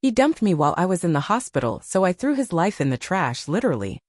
He dumped me while I was in the hospital, so I threw his life in the trash, literally.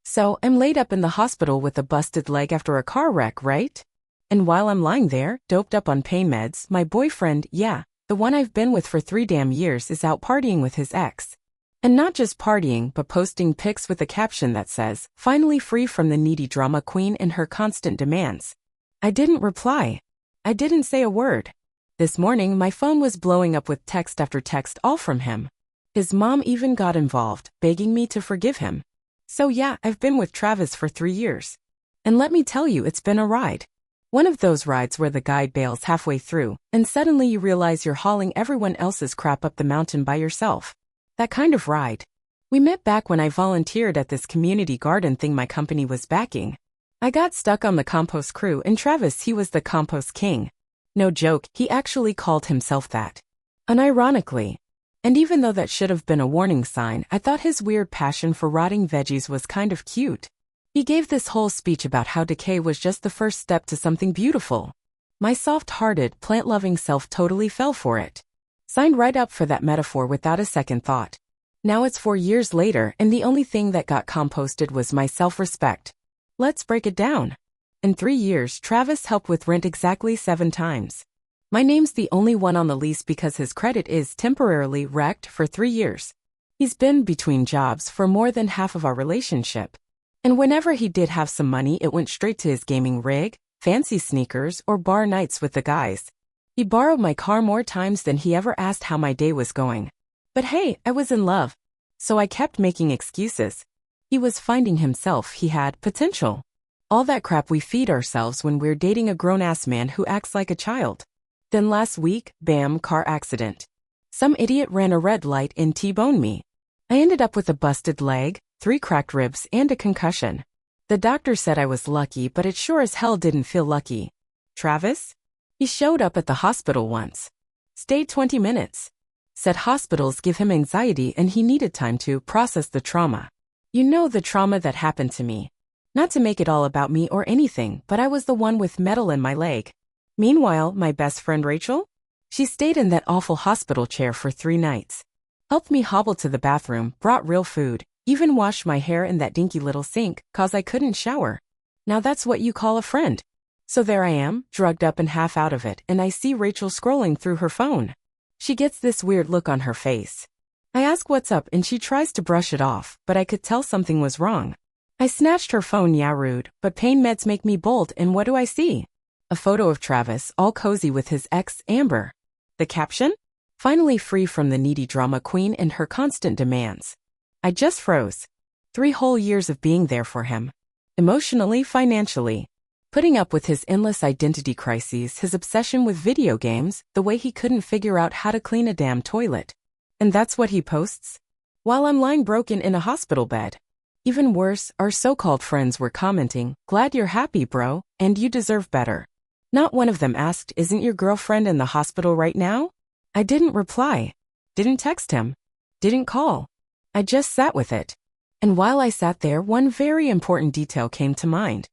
So, I'm laid up in the hospital with a busted leg after a car wreck, right? And while I'm lying there, doped up on pain meds, my boyfriend, yeah, the one I've been with for 3 damn years, is out partying with his ex. And not just partying, but posting pics with a caption that says, "Finally free from the needy drama queen and her constant demands." I didn't reply. I didn't say a word. This morning my phone was blowing up with text after text, all from him. His mom even got involved, begging me to forgive him. So yeah, I've been with Travis for 3 years. And let me tell you, it's been a ride. One of those rides where the guy bails halfway through, and suddenly you realize you're hauling everyone else's crap up the mountain by yourself. That kind of ride. We met back when I volunteered at this community garden thing my company was backing. I got stuck on the compost crew, and Travis, he was the compost king. No joke, he actually called himself that. Unironically. And even though that should have been a warning sign, I thought his weird passion for rotting veggies was kind of cute. He gave this whole speech about how decay was just the first step to something beautiful. My soft-hearted, plant-loving self totally fell for it. Signed right up for that metaphor without a second thought. Now it's 4 years later, and the only thing that got composted was my self-respect. Let's break it down. In 3 years, Travis helped with rent exactly 7 times. My name's the only one on the lease because his credit is temporarily wrecked for 3 years. He's been between jobs for more than half of our relationship. And whenever he did have some money, it went straight to his gaming rig, fancy sneakers, or bar nights with the guys. He borrowed my car more times than he ever asked how my day was going. But hey, I was in love. So I kept making excuses. He was finding himself, he had potential. All that crap we feed ourselves when we're dating a grown-ass man who acts like a child. Then last week, bam, car accident. Some idiot ran a red light and T-boned me. I ended up with a busted leg, 3 cracked ribs, and a concussion. The doctor said I was lucky, but it sure as hell didn't feel lucky. Travis? He showed up at the hospital once. Stayed 20 minutes. Said hospitals give him anxiety and he needed time to process the trauma. You know, the trauma that happened to me. Not to make it all about me or anything, but I was the one with metal in my leg. Meanwhile, my best friend Rachel? She stayed in that awful hospital chair for 3 nights. Helped me hobble to the bathroom, brought real food, even washed my hair in that dinky little sink, 'cause I couldn't shower. Now that's what you call a friend. So there I am, drugged up and half out of it, and I see Rachel scrolling through her phone. She gets this weird look on her face. I ask what's up and she tries to brush it off, but I could tell something was wrong. I snatched her phone, yeah, rude, but pain meds make me bold, and what do I see? A photo of Travis, all cozy with his ex, Amber. The caption? Finally free from the needy drama queen and her constant demands. I just froze. 3 whole years of being there for him. Emotionally, financially. Putting up with his endless identity crises, his obsession with video games, the way he couldn't figure out how to clean a damn toilet. And that's what he posts? While I'm lying broken in a hospital bed. Even worse, our so-called friends were commenting, "Glad you're happy, bro, and you deserve better." Not one of them asked, "Isn't your girlfriend in the hospital right now?" I didn't reply. Didn't text him. Didn't call. I just sat with it. And while I sat there, one very important detail came to mind.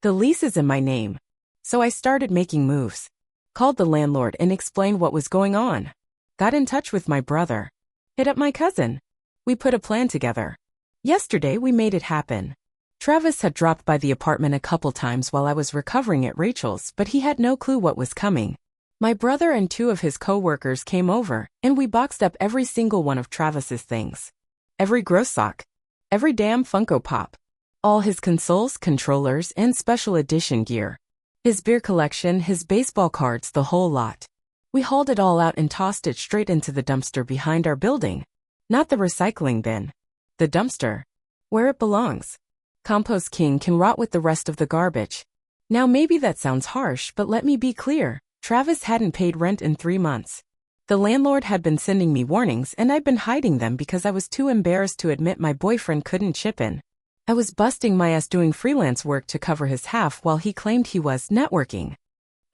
The lease is in my name. So I started making moves. Called the landlord and explained what was going on. Got in touch with my brother. Hit up my cousin. We put a plan together. Yesterday we made it happen. Travis had dropped by the apartment a couple times while I was recovering at Rachel's, but he had no clue what was coming. My brother and 2 of his co-workers came over, and we boxed up every single one of Travis's things. Every gross sock. Every damn Funko Pop. All his consoles, controllers, and special edition gear. His beer collection, his baseball cards, the whole lot. We hauled it all out and tossed it straight into the dumpster behind our building. Not the recycling bin. The dumpster. Where it belongs. Compost King can rot with the rest of the garbage. Now maybe that sounds harsh, but let me be clear. Travis hadn't paid rent in 3 months. The landlord had been sending me warnings and I'd been hiding them because I was too embarrassed to admit my boyfriend couldn't chip in. I was busting my ass doing freelance work to cover his half while he claimed he was networking.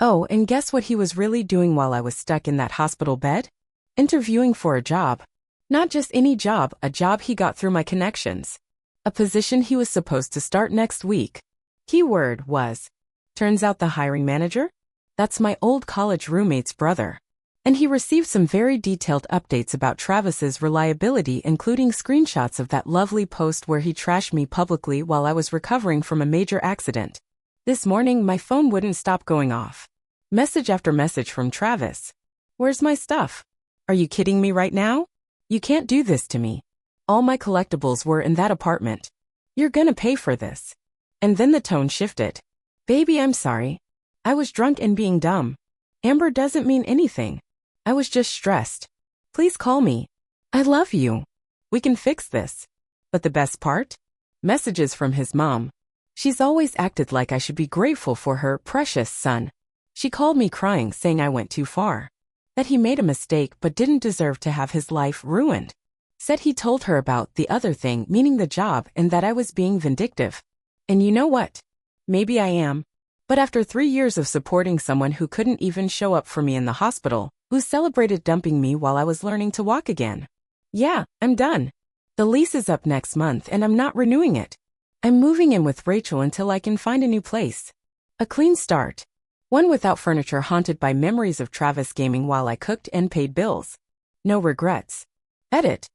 Oh, and guess what he was really doing while I was stuck in that hospital bed? Interviewing for a job. Not just any job, a job he got through my connections. A position he was supposed to start next week. Keyword was. Turns out the hiring manager? That's my old college roommate's brother. And he received some very detailed updates about Travis's reliability, including screenshots of that lovely post where he trashed me publicly while I was recovering from a major accident. This morning, my phone wouldn't stop going off. Message after message from Travis. Where's my stuff? Are you kidding me right now? You can't do this to me. All my collectibles were in that apartment. You're gonna pay for this. And then the tone shifted. Baby, I'm sorry. I was drunk and being dumb. Amber doesn't mean anything. I was just stressed. Please call me. I love you. We can fix this. But the best part? Messages from his mom. She's always acted like I should be grateful for her precious son. She called me crying, saying I went too far. That he made a mistake but didn't deserve to have his life ruined. Said he told her about the other thing, meaning the job, and that I was being vindictive. And you know what? Maybe I am. But after 3 years of supporting someone who couldn't even show up for me in the hospital, who celebrated dumping me while I was learning to walk again. Yeah, I'm done. The lease is up next month and I'm not renewing it. I'm moving in with Rachel until I can find a new place. A clean start. One without furniture, haunted by memories of Travis gaming while I cooked and paid bills. No regrets. Edit.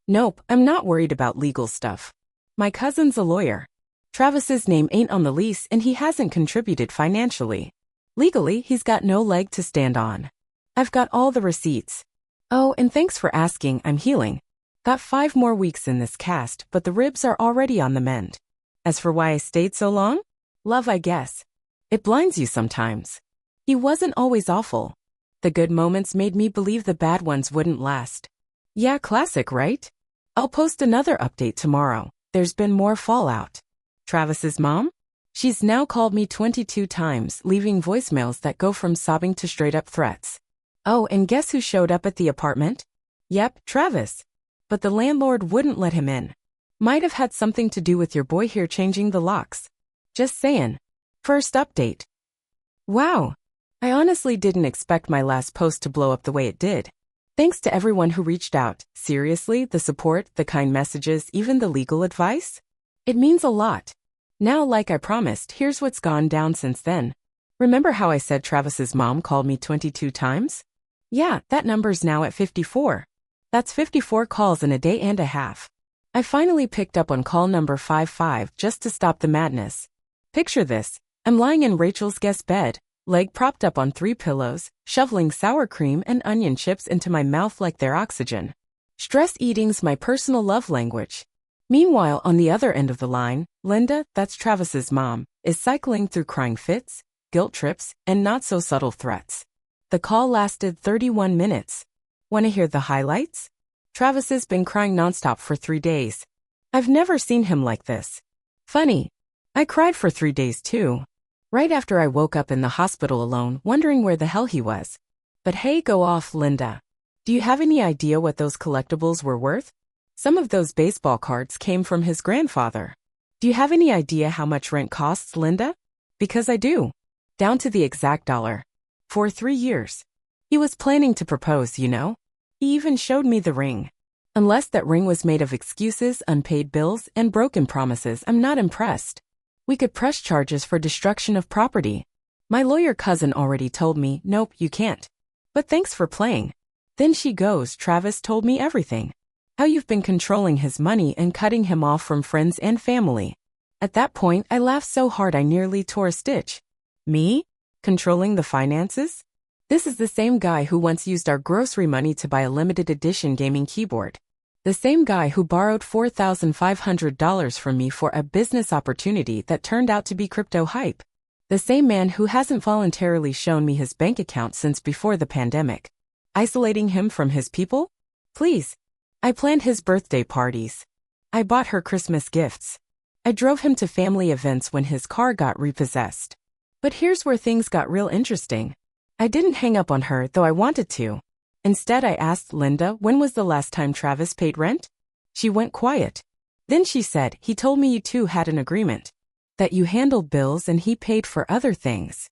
Nope, I'm not worried about legal stuff. My cousin's a lawyer. Travis's name ain't on the lease and he hasn't contributed financially. Legally, he's got no leg to stand on. I've got all the receipts. Oh, and thanks for asking, I'm healing. Got 5 more weeks in this cast, but the ribs are already on the mend. As for why I stayed so long? Love, I guess. It blinds you sometimes. He wasn't always awful. The good moments made me believe the bad ones wouldn't last. Yeah, classic, right? I'll post another update tomorrow. There's been more fallout. Travis's mom? She's now called me 22 times, leaving voicemails that go from sobbing to straight-up threats. Oh, and guess who showed up at the apartment? Yep, Travis. But the landlord wouldn't let him in. Might have had something to do with your boy here changing the locks. Just saying. First update. Wow. I honestly didn't expect my last post to blow up the way it did. Thanks to everyone who reached out. Seriously, the support, the kind messages, even the legal advice. It means a lot. Now, like I promised, here's what's gone down since then. Remember how I said Travis's mom called me 22 times? Yeah, that number's now at 54. That's 54 calls in a day and a half. I finally picked up on call number 55 just to stop the madness. Picture this. I'm lying in Rachel's guest bed, leg propped up on 3 pillows, shoveling sour cream and onion chips into my mouth like they're oxygen. Stress eating's my personal love language. Meanwhile, on the other end of the line, Linda, that's Travis's mom, is cycling through crying fits, guilt trips, and not-so-subtle threats. The call lasted 31 minutes. Want to hear the highlights? Travis has been crying nonstop for 3 days. I've never seen him like this. Funny. I cried for 3 days too. Right after I woke up in the hospital alone, wondering where the hell he was. But hey, go off, Linda. Do you have any idea what those collectibles were worth? Some of those baseball cards came from his grandfather. Do you have any idea how much rent costs, Linda? Because I do. Down to the exact dollar. For 3 years. He was planning to propose, you know? He even showed me the ring. Unless that ring was made of excuses, unpaid bills, and broken promises, I'm not impressed. We could press charges for destruction of property. My lawyer cousin already told me, nope, you can't. But thanks for playing. Then she goes, Travis told me everything. How you've been controlling his money and cutting him off from friends and family. At that point, I laughed so hard I nearly tore a stitch. Me? Controlling the finances? This is the same guy who once used our grocery money to buy a limited edition gaming keyboard. The same guy who borrowed $4,500 from me for a business opportunity that turned out to be crypto hype. The same man who hasn't voluntarily shown me his bank account since before the pandemic. Isolating him from his people? Please. I planned his birthday parties. I bought her Christmas gifts. I drove him to family events when his car got repossessed. But here's where things got real interesting. I didn't hang up on her, though I wanted to. Instead, I asked Linda, when was the last time Travis paid rent? She went quiet. Then she said, he told me you two had an agreement. That you handled bills and he paid for other things.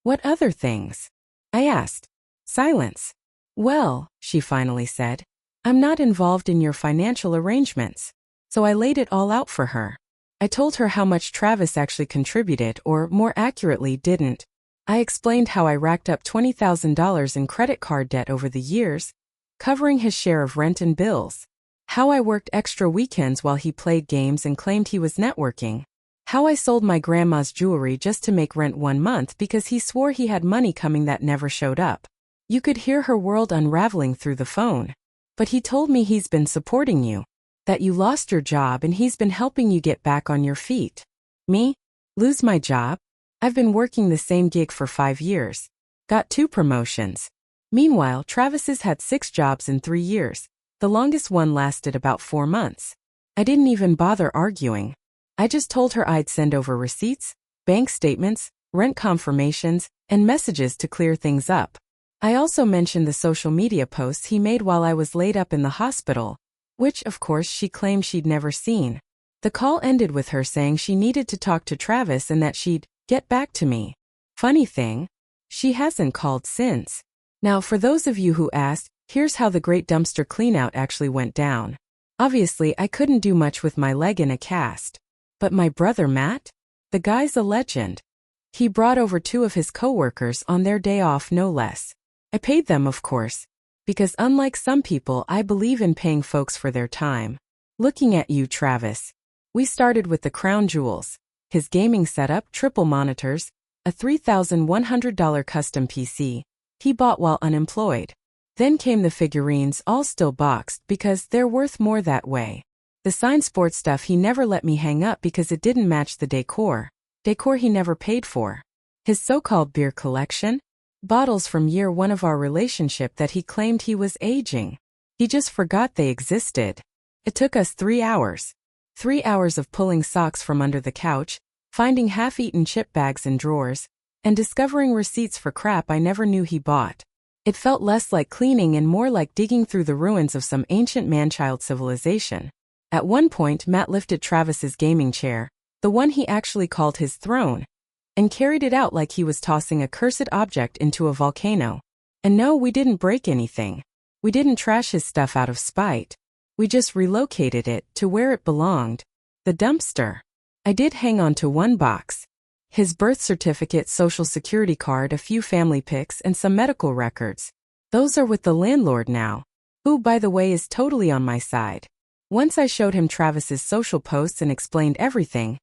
What other things? I asked. Silence. Well, she finally said, I'm not involved in your financial arrangements. So I laid it all out for her. I told her how much Travis actually contributed, or more accurately, didn't. I explained how I racked up $20,000 in credit card debt over the years, covering his share of rent and bills. How I worked extra weekends while he played games and claimed he was networking. How I sold my grandma's jewelry just to make rent 1 month because he swore he had money coming that never showed up. You could hear her world unraveling through the phone. But he told me he's been supporting you, that you lost your job and he's been helping you get back on your feet. Me? Lose my job? I've been working the same gig for 5 years. Got 2 promotions. Meanwhile, Travis's had 6 jobs in 3 years. The longest one lasted about 4 months. I didn't even bother arguing. I just told her I'd send over receipts, bank statements, rent confirmations, and messages to clear things up. I also mentioned the social media posts he made while I was laid up in the hospital, which, of course, she claimed she'd never seen. The call ended with her saying she needed to talk to Travis and that she'd get back to me. Funny thing, she hasn't called since. Now, for those of you who asked, here's how the great dumpster cleanout actually went down. Obviously, I couldn't do much with my leg in a cast. But my brother Matt? The guy's a legend. He brought over 2 of his coworkers on their day off, no less. I paid them, of course, because unlike some people, I believe in paying folks for their time. Looking at you, Travis. We started with the crown jewels. His gaming setup, triple monitors, a $3,100 custom PC he bought while unemployed. Then came the figurines, all still boxed because they're worth more that way. The signed sports stuff he never let me hang up because it didn't match the decor he never paid for. His so-called beer collection? Bottles from year 1 of our relationship that he claimed he was aging. He just forgot they existed. It took us 3 hours. 3 hours of pulling socks from under the couch, finding half-eaten chip bags in drawers, and discovering receipts for crap I never knew he bought. It felt less like cleaning and more like digging through the ruins of some ancient man-child civilization. At one point, Matt lifted Travis's gaming chair, the one he actually called his throne, and carried it out like he was tossing a cursed object into a volcano. And no, we didn't break anything. We didn't trash his stuff out of spite. We just relocated it to where it belonged, the dumpster. I did hang on to 1 box. His birth certificate, social security card, a few family pics, and some medical records. Those are with the landlord now, who, by the way, is totally on my side. Once I showed him Travis's social posts and explained everything,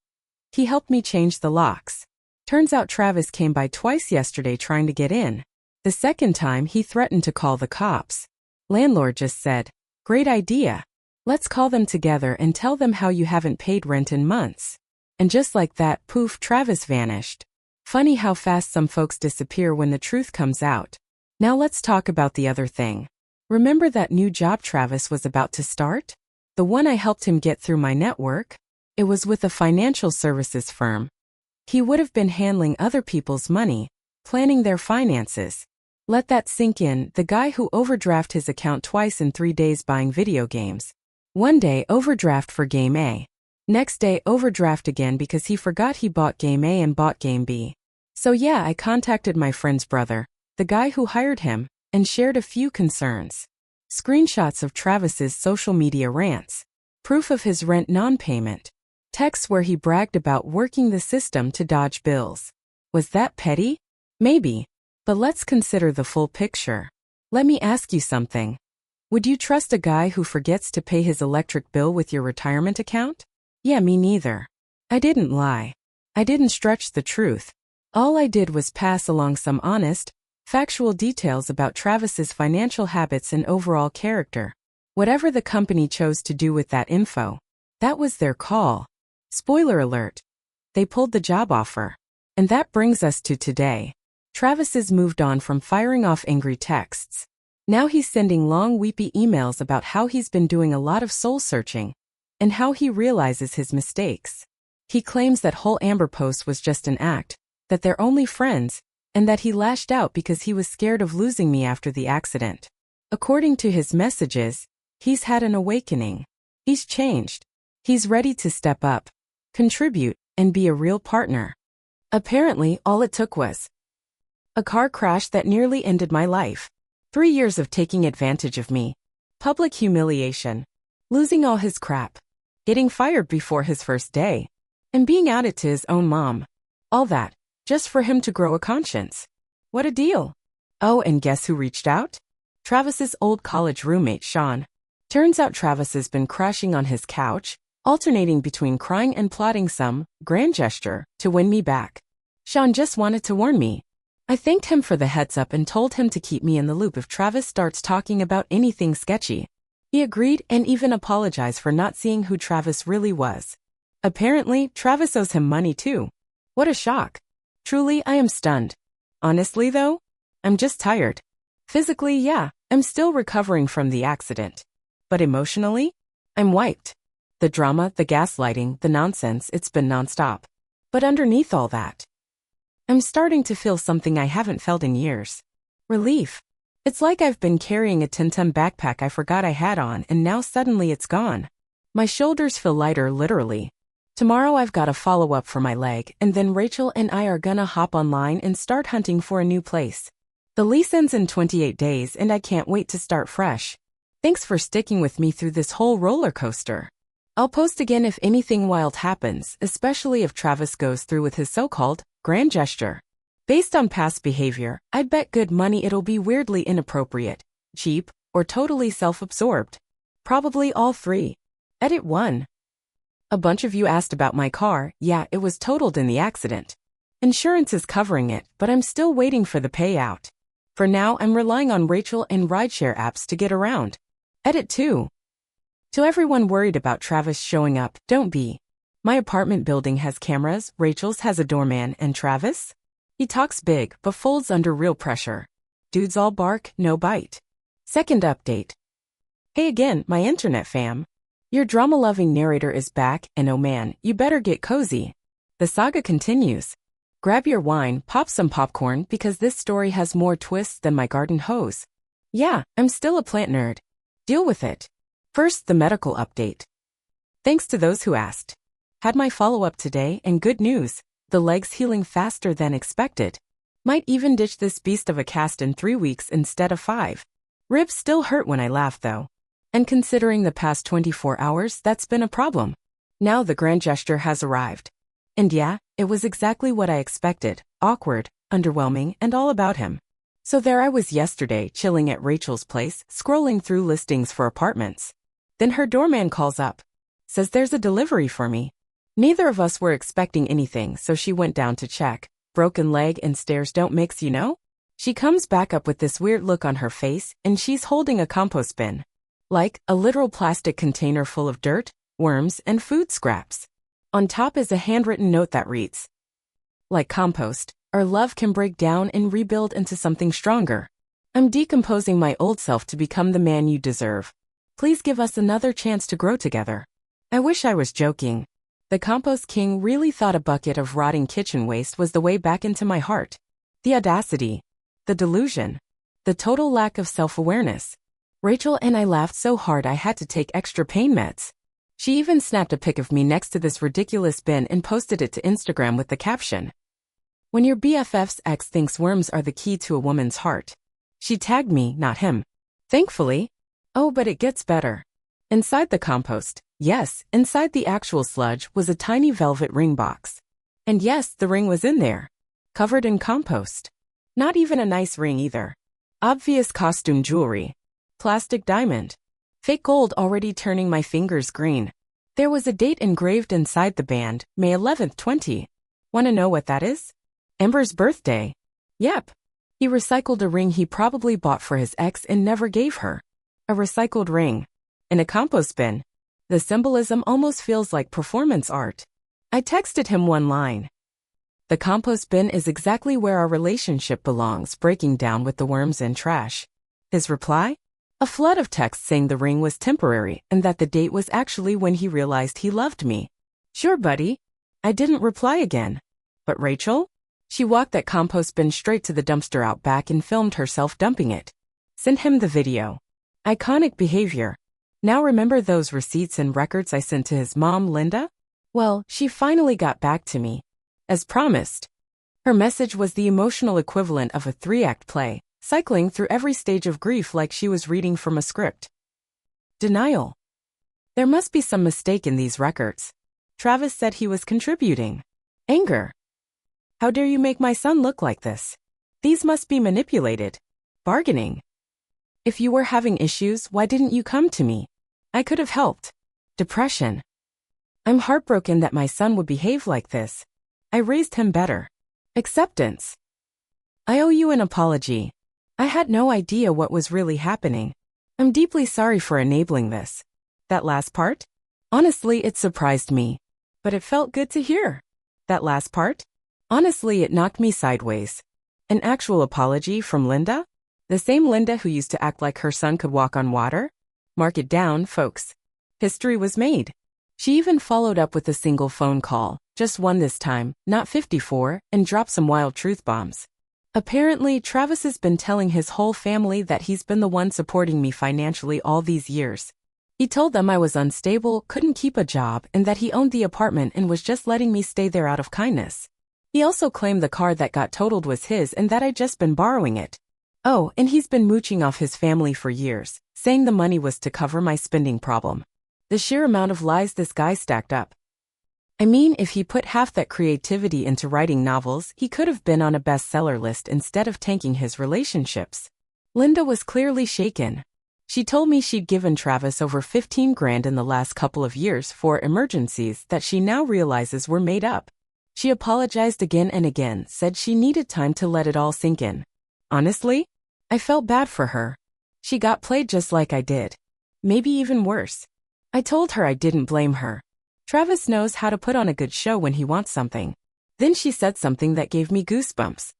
he helped me change the locks. Turns out Travis came by twice yesterday trying to get in. The second time, he threatened to call the cops. Landlord just said, "Great idea. Let's call them together and tell them how you haven't paid rent in months." And just like that, poof, Travis vanished. Funny how fast some folks disappear when the truth comes out. Now let's talk about the other thing. Remember that new job Travis was about to start? The one I helped him get through my network? It was with a financial services firm. He would have been handling other people's money, planning their finances. Let that sink in. The guy who overdrafted his account twice in 3 days buying video games. One day, overdraft for game A. Next day, overdraft again because he forgot he bought game A and bought game B. So yeah, I contacted my friend's brother, the guy who hired him, and shared a few concerns. Screenshots of Travis's social media rants. Proof of his rent non-payment. Texts where he bragged about working the system to dodge bills. Was that petty? Maybe. But let's consider the full picture. Let me ask you something. Would you trust a guy who forgets to pay his electric bill with your retirement account? Yeah, me neither. I didn't lie. I didn't stretch the truth. All I did was pass along some honest, factual details about Travis's financial habits and overall character. Whatever the company chose to do with that info, that was their call. Spoiler alert. They pulled the job offer. And that brings us to today. Travis has moved on from firing off angry texts. Now he's sending long, weepy emails about how he's been doing a lot of soul-searching and how he realizes his mistakes. He claims that whole Amber post was just an act, that they're only friends, and that he lashed out because he was scared of losing me after the accident. According to his messages, he's had an awakening. He's changed. He's ready to step up, contribute, and be a real partner. Apparently, all it took was a car crash that nearly ended my life. 3 years of taking advantage of me. Public humiliation. Losing all his crap. Getting fired before his first day. And being outed to his own mom. All that. just for him to grow a conscience. What a deal. Oh, and guess who reached out? Travis's old college roommate, Sean. Turns out Travis has been crashing on his couch, alternating between crying and plotting some grand gesture to win me back. Sean just wanted to warn me. I thanked him for the heads up and told him to keep me in the loop if Travis starts talking about anything sketchy. He agreed and even apologized for not seeing who Travis really was. Apparently, Travis owes him money too. What a shock. Truly, I am stunned. Honestly though, I'm just tired. Physically, yeah, I'm still recovering from the accident. But emotionally, I'm wiped. The drama, the gaslighting, the nonsense, it's been nonstop. But underneath all that, I'm starting to feel something I haven't felt in years. Relief. It's like I've been carrying a 10-ton backpack I forgot I had on and now suddenly it's gone. My shoulders feel lighter literally. Tomorrow I've got a follow-up for my leg and then Rachel and I are gonna hop online and start hunting for a new place. The lease ends in 28 days and I can't wait to start fresh. Thanks for sticking with me through this whole roller coaster. I'll post again if anything wild happens, especially if Travis goes through with his so-called grand gesture. Based on past behavior, I bet good money it'll be weirdly inappropriate, cheap, or totally self-absorbed. Probably all three. Edit 1. A bunch of you asked about my car. Yeah, it was totaled in the accident. Insurance is covering it, but I'm still waiting for the payout. For now, I'm relying on Rachel and rideshare apps to get around. Edit 2. To everyone worried about Travis showing up, don't be. My apartment building has cameras, Rachel's has a doorman, and Travis? He talks big, but folds under real pressure. Dudes all bark, no bite. Second update. Hey again, my internet fam. Your drama-loving narrator is back, and oh man, you better get cozy. The saga continues. Grab your wine, pop some popcorn, because this story has more twists than my garden hose. Yeah, I'm still a plant nerd. Deal with it. First, the medical update. Thanks to those who asked. Had my follow-up today, and good news, the leg's healing faster than expected. Might even ditch this beast of a cast in 3 weeks instead of 5. Ribs still hurt when I laugh though. And considering the past 24 hours, that's been a problem. Now the grand gesture has arrived. And yeah, it was exactly what I expected, awkward, underwhelming, and all about him. So there I was yesterday, chilling at Rachel's place, scrolling through listings for apartments. Then her doorman calls up. Says there's a delivery for me. Neither of us were expecting anything, so she went down to check. Broken leg and stairs don't mix, you know? She comes back up with this weird look on her face, and she's holding a compost bin. Like, a literal plastic container full of dirt, worms, and food scraps. On top is a handwritten note that reads, like compost, our love can break down and rebuild into something stronger. I'm decomposing my old self to become the man you deserve. Please give us another chance to grow together. I wish I was joking. The compost king really thought a bucket of rotting kitchen waste was the way back into my heart. The audacity. The delusion. The total lack of self-awareness. Rachel and I laughed so hard I had to take extra pain meds. She even snapped a pic of me next to this ridiculous bin and posted it to Instagram with the caption, "When your BFF's ex thinks worms are the key to a woman's heart." She tagged me, not him. Thankfully. Oh, but it gets better. Inside the compost, yes, inside the actual sludge was a tiny velvet ring box. And yes, the ring was in there. Covered in compost. Not even a nice ring either. Obvious costume jewelry. Plastic diamond. Fake gold already turning my fingers green. There was a date engraved inside the band, May 11th, 20. Wanna know what that is? Amber's birthday. Yep. He recycled a ring he probably bought for his ex and never gave her. A recycled ring. In a compost bin. The symbolism almost feels like performance art. I texted him one line. The compost bin is exactly where our relationship belongs, breaking down with the worms and trash. His reply? A flood of texts saying the ring was temporary and that the date was actually when he realized he loved me. Sure, buddy. I didn't reply again. But Rachel? She walked that compost bin straight to the dumpster out back and filmed herself dumping it. Sent him the video. Iconic behavior. Now remember those receipts and records I sent to his mom, Linda? Well, she finally got back to me. As promised. Her message was the emotional equivalent of a 3-act play, cycling through every stage of grief like she was reading from a script. Denial. There must be some mistake in these records. Travis said he was contributing. Anger. How dare you make my son look like this? These must be manipulated. Bargaining. If you were having issues, why didn't you come to me? I could have helped. Depression. I'm heartbroken that my son would behave like this. I raised him better. Acceptance. I owe you an apology. I had no idea what was really happening. I'm deeply sorry for enabling this. That last part? Honestly, it surprised me. But it felt good to hear. That last part? Honestly, it knocked me sideways. An actual apology from Linda? The same Linda who used to act like her son could walk on water? Mark it down, folks. History was made. She even followed up with a single phone call, just one this time, not 54, and dropped some wild truth bombs. Apparently, Travis has been telling his whole family that he's been the one supporting me financially all these years. He told them I was unstable, couldn't keep a job, and that he owned the apartment and was just letting me stay there out of kindness. He also claimed the car that got totaled was his and that I'd just been borrowing it. Oh, and he's been mooching off his family for years, saying the money was to cover my spending problem. The sheer amount of lies this guy stacked up. I mean, if he put half that creativity into writing novels, he could have been on a bestseller list instead of tanking his relationships. Linda was clearly shaken. She told me she'd given Travis over 15 grand in the last couple of years for emergencies that she now realizes were made up. She apologized again and again, said she needed time to let it all sink in. Honestly, I felt bad for her. She got played just like I did. Maybe even worse. I told her I didn't blame her. Travis knows how to put on a good show when he wants something. Then she said something that gave me goosebumps.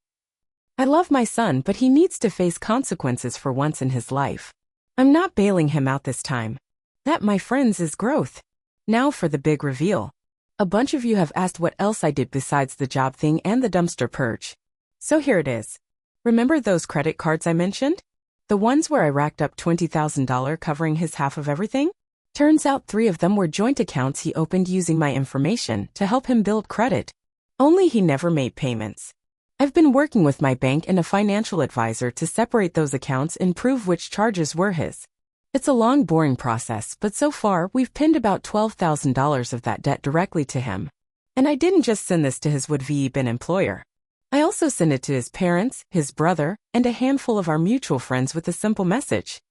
I love my son, but he needs to face consequences for once in his life. I'm not bailing him out this time. That, my friends, is growth. Now for the big reveal. A bunch of you have asked what else I did besides the job thing and the dumpster purge. So here it is. Remember those credit cards I mentioned? The ones where I racked up $20,000 covering his half of everything? Turns out 3 of them were joint accounts he opened using my information to help him build credit. Only he never made payments. I've been working with my bank and a financial advisor to separate those accounts and prove which charges were his. It's a long, boring process, but so far we've pinned about $12,000 of that debt directly to him. And I didn't just send this to his would-be-been employer. I also sent it to his parents, his brother, and a handful of our mutual friends with a simple message.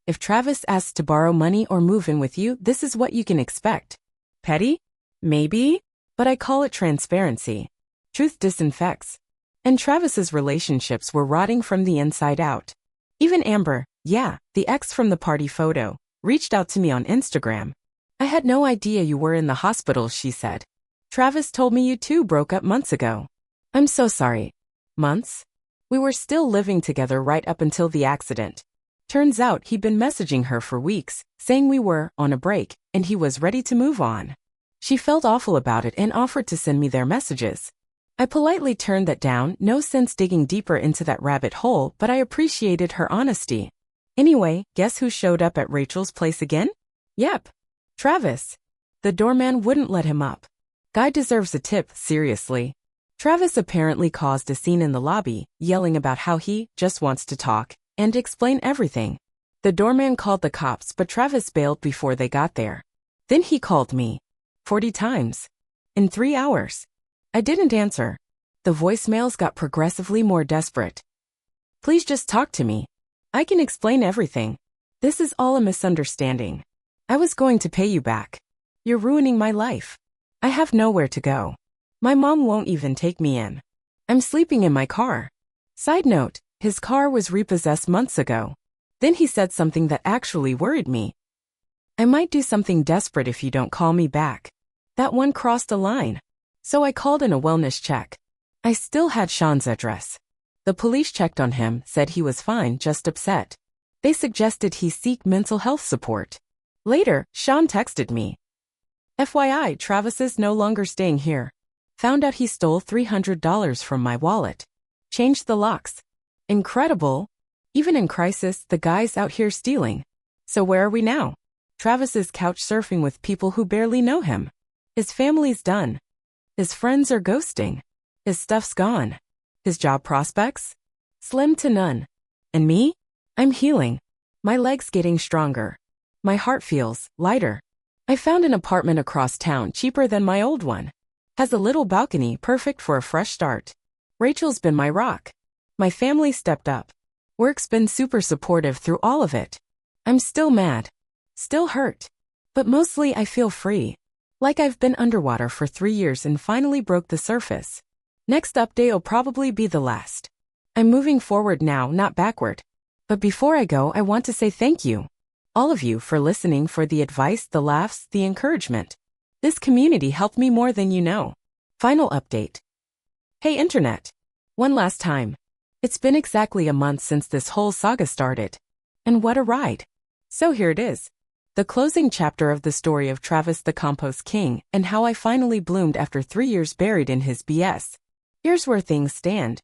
If Travis asks to borrow money or move in with you, this is what you can expect. Petty? Maybe? But I call it transparency. Truth disinfects. And Travis's relationships were rotting from the inside out. Even Amber, yeah, the ex from the party photo, reached out to me on Instagram. I had no idea you were in the hospital, she said. Travis told me you two broke up months ago. I'm so sorry. Months? We were still living together right up until the accident. Turns out he'd been messaging her for weeks, saying we were on a break, and he was ready to move on. She felt awful about it and offered to send me their messages. I politely turned that down, no sense digging deeper into that rabbit hole, but I appreciated her honesty. Anyway, guess who showed up at Rachel's place again? Yep. Travis. The doorman wouldn't let him up. Guy deserves a tip, seriously. Travis apparently caused a scene in the lobby, yelling about how he just wants to talk and explain everything. The doorman called the cops, but Travis bailed before they got there. Then he called me. 40 times. In 3 hours. I didn't answer. The voicemails got progressively more desperate. Please just talk to me. I can explain everything. This is all a misunderstanding. I was going to pay you back. You're ruining my life. I have nowhere to go. My mom won't even take me in. I'm sleeping in my car. Side note, his car was repossessed months ago. Then he said something that actually worried me. I might do something desperate if you don't call me back. That one crossed a line. So I called in a wellness check. I still had Sean's address. The police checked on him, said he was fine, just upset. They suggested he seek mental health support. Later, Sean texted me. FYI, Travis is no longer staying here. Found out he stole $300 from my wallet. Changed the locks. Incredible. Even in crisis, the guy's out here stealing. So where are we now? Travis is couch surfing with people who barely know him. His family's done. His friends are ghosting. His stuff's gone. His job prospects? Slim to none. And me? I'm healing. My legs getting stronger. My heart feels lighter. I found an apartment across town cheaper than my old one. Has a little balcony perfect for a fresh start. Rachel's been my rock. My family stepped up. Work's been super supportive through all of it. I'm still mad. Still hurt. But mostly I feel free. Like I've been underwater for 3 years and finally broke the surface. Next update'll probably be the last. I'm moving forward now, not backward. But before I go, I want to say thank you. All of you for listening, for the advice, the laughs, the encouragement. This community helped me more than you know. Final update. Hey Internet. One last time. It's been exactly a month since this whole saga started. And what a ride. So here it is. The closing chapter of the story of Travis the Compost King and how I finally bloomed after 3 years buried in his BS. Here's where things stand.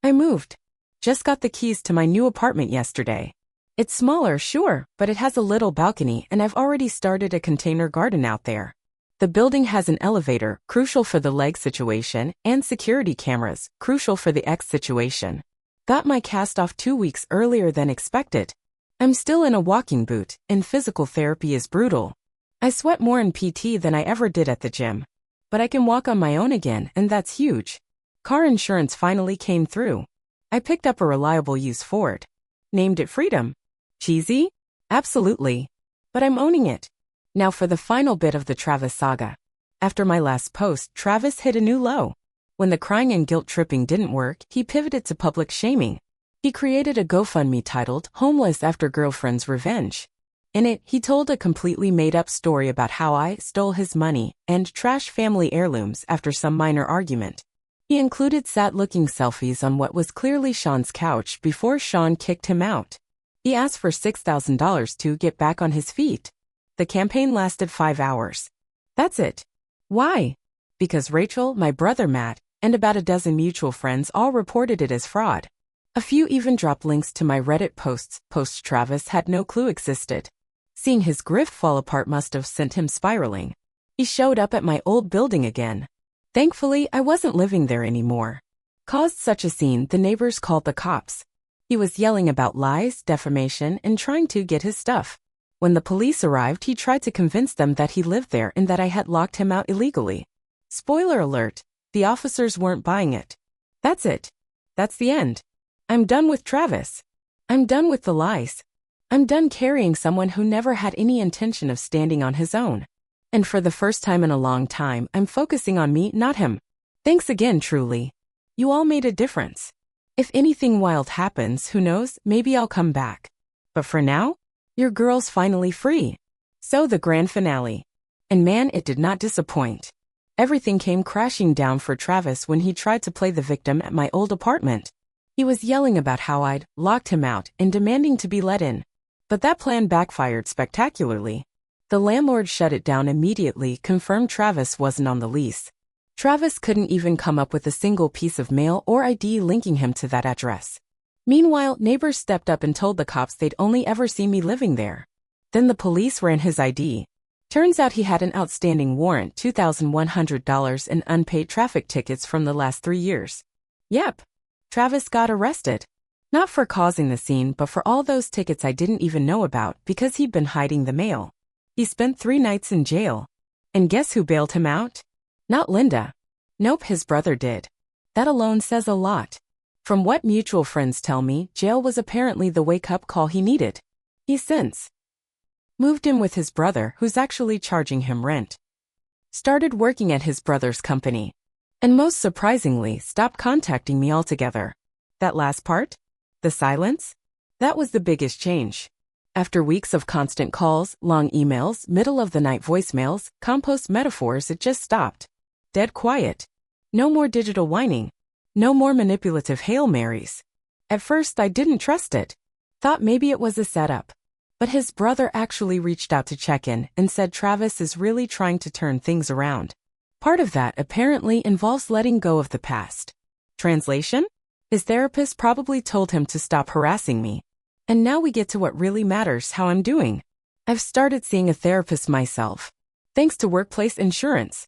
I moved. Just got the keys to my new apartment yesterday. It's smaller, sure, but it has a little balcony and I've already started a container garden out there. The building has an elevator, crucial for the leg situation, and security cameras, crucial for the X situation. Got my cast off 2 weeks earlier than expected. I'm still in a walking boot, and physical therapy is brutal. I sweat more in PT than I ever did at the gym. But I can walk on my own again, and that's huge. Car insurance finally came through. I picked up a reliable used Ford. Named it Freedom. Cheesy? Absolutely. But I'm owning it. Now for the final bit of the Travis saga. After my last post, Travis hit a new low. When the crying and guilt-tripping didn't work, he pivoted to public shaming. He created a GoFundMe titled Homeless After Girlfriend's Revenge. In it, he told a completely made-up story about how I stole his money and trashed family heirlooms after some minor argument. He included sad-looking selfies on what was clearly Sean's couch before Sean kicked him out. He asked for $6,000 to get back on his feet. The campaign lasted 5 hours. That's it. Why? Because Rachel, my brother Matt, and about a dozen mutual friends all reported it as fraud. A few even dropped links to my Reddit posts Travis had no clue existed. Seeing his grift fall apart must have sent him spiraling. He showed up at my old building again. Thankfully, I wasn't living there anymore. Caused such a scene, the neighbors called the cops. He was yelling about lies, defamation, and trying to get his stuff. When the police arrived, he tried to convince them that he lived there and that I had locked him out illegally. Spoiler alert, the officers weren't buying it. That's it. That's the end. I'm done with Travis. I'm done with the lies. I'm done carrying someone who never had any intention of standing on his own. And for the first time in a long time, I'm focusing on me, not him. Thanks again, truly. You all made a difference. If anything wild happens, who knows, maybe I'll come back. But for now, your girl's finally free. So the grand finale. And man, it did not disappoint. Everything came crashing down for Travis when he tried to play the victim at my old apartment. He was yelling about how I'd locked him out and demanding to be let in. But that plan backfired spectacularly. The landlord shut it down immediately, confirmed Travis wasn't on the lease. Travis couldn't even come up with a single piece of mail or ID linking him to that address. Meanwhile, neighbors stepped up and told the cops they'd only ever seen me living there. Then the police ran his ID. Turns out he had an outstanding warrant, $2,100 in unpaid traffic tickets from the last 3 years. Yep. Travis got arrested. Not for causing the scene, but for all those tickets I didn't even know about because he'd been hiding the mail. He spent 3 nights in jail. And guess who bailed him out? Not Linda. Nope, his brother did. That alone says a lot. From what mutual friends tell me, jail was apparently the wake-up call he needed. He's since moved in with his brother, who's actually charging him rent. Started working at his brother's company. And most surprisingly, stopped contacting me altogether. That last part? The silence? That was the biggest change. After weeks of constant calls, long emails, middle-of-the-night voicemails, compost metaphors, it just stopped. Dead quiet. No more digital whining. No more manipulative Hail Marys. At first, I didn't trust it. Thought maybe it was a setup. But his brother actually reached out to check in and said Travis is really trying to turn things around. Part of that apparently involves letting go of the past. Translation? His therapist probably told him to stop harassing me. And now we get to what really matters, how I'm doing. I've started seeing a therapist myself. Thanks to workplace insurance.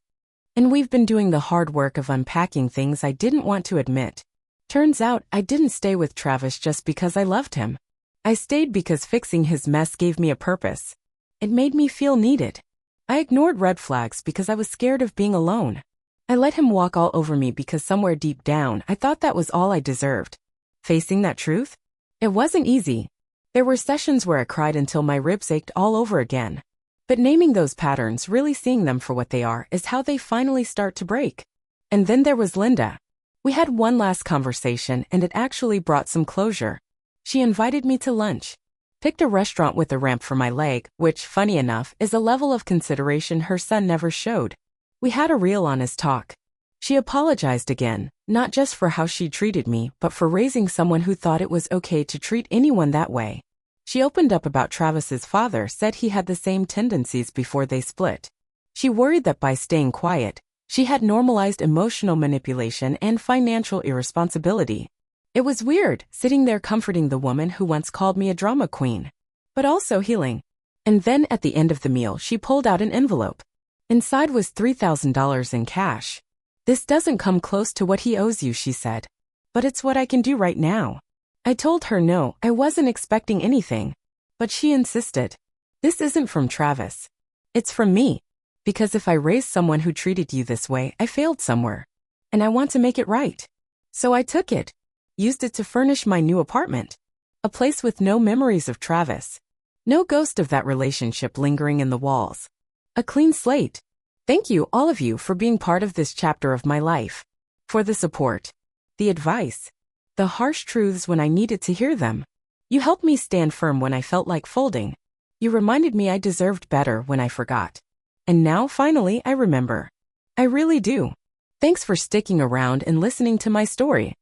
And we've been doing the hard work of unpacking things I didn't want to admit. Turns out I didn't stay with Travis just because I loved him. I stayed because fixing his mess gave me a purpose. It made me feel needed. I ignored red flags because I was scared of being alone. I let him walk all over me because somewhere deep down, I thought that was all I deserved. Facing that truth? It wasn't easy. There were sessions where I cried until my ribs ached all over again. But naming those patterns, really seeing them for what they are, is how they finally start to break. And then there was Linda. We had one last conversation and it actually brought some closure. She invited me to lunch. Picked a restaurant with a ramp for my leg, which, funny enough, is a level of consideration her son never showed. We had a real honest talk. She apologized again, not just for how she treated me, but for raising someone who thought it was okay to treat anyone that way. She opened up about Travis's father, said he had the same tendencies before they split. She worried that by staying quiet, she had normalized emotional manipulation and financial irresponsibility. It was weird, sitting there comforting the woman who once called me a drama queen, but also healing. And then at the end of the meal, she pulled out an envelope. Inside was $3,000 in cash. "This doesn't come close to what he owes you," she said. "But it's what I can do right now." I told her no, I wasn't expecting anything. But she insisted. "This isn't from Travis. It's from me. Because if I raised someone who treated you this way, I failed somewhere. And I want to make it right." So I took it. Used it to furnish my new apartment. A place with no memories of Travis. No ghost of that relationship lingering in the walls. A clean slate. Thank you, all of you, for being part of this chapter of my life. For the support. The advice. The harsh truths when I needed to hear them. You helped me stand firm when I felt like folding. You reminded me I deserved better when I forgot. And now, finally, I remember. I really do. Thanks for sticking around and listening to my story.